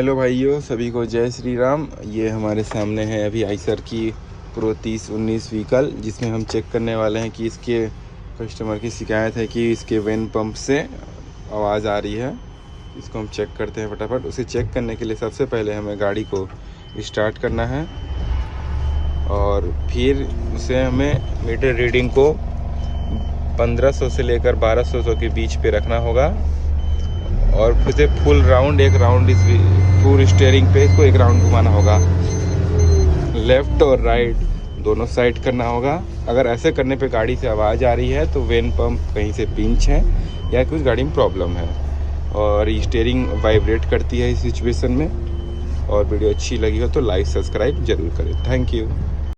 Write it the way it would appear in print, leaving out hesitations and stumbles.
Hello भाइयों, सभी को जय श्री राम। ये हमारे सामने है अभी आइसर की प्रो 3019 व्हीकल, जिसमें हम चेक करने वाले हैं कि इसके कस्टमर की शिकायत है कि इसके वेन पंप से आवाज़ आ रही है। इसको हम चेक करते हैं फटाफट। उसे चेक करने के लिए सबसे पहले हमें गाड़ी को स्टार्ट करना है और फिर उसे हमें मीटर रीडिंग को 1500 से लेकर 1200 के बीच पे रखना होगा और फिर फुल राउंड, एक राउंड इस पूरी स्टीयरिंग पे इसको एक राउंड घुमाना होगा। लेफ़्ट और राइट दोनों साइड करना होगा। अगर ऐसे करने पे गाड़ी से आवाज़ आ रही है तो वेन पंप कहीं से पिंच है या कुछ गाड़ी में प्रॉब्लम है और स्टीयरिंग वाइब्रेट करती है इस सिचुएशन में। और वीडियो अच्छी लगी हो तो लाइक सब्सक्राइब जरूर करें। Thank you.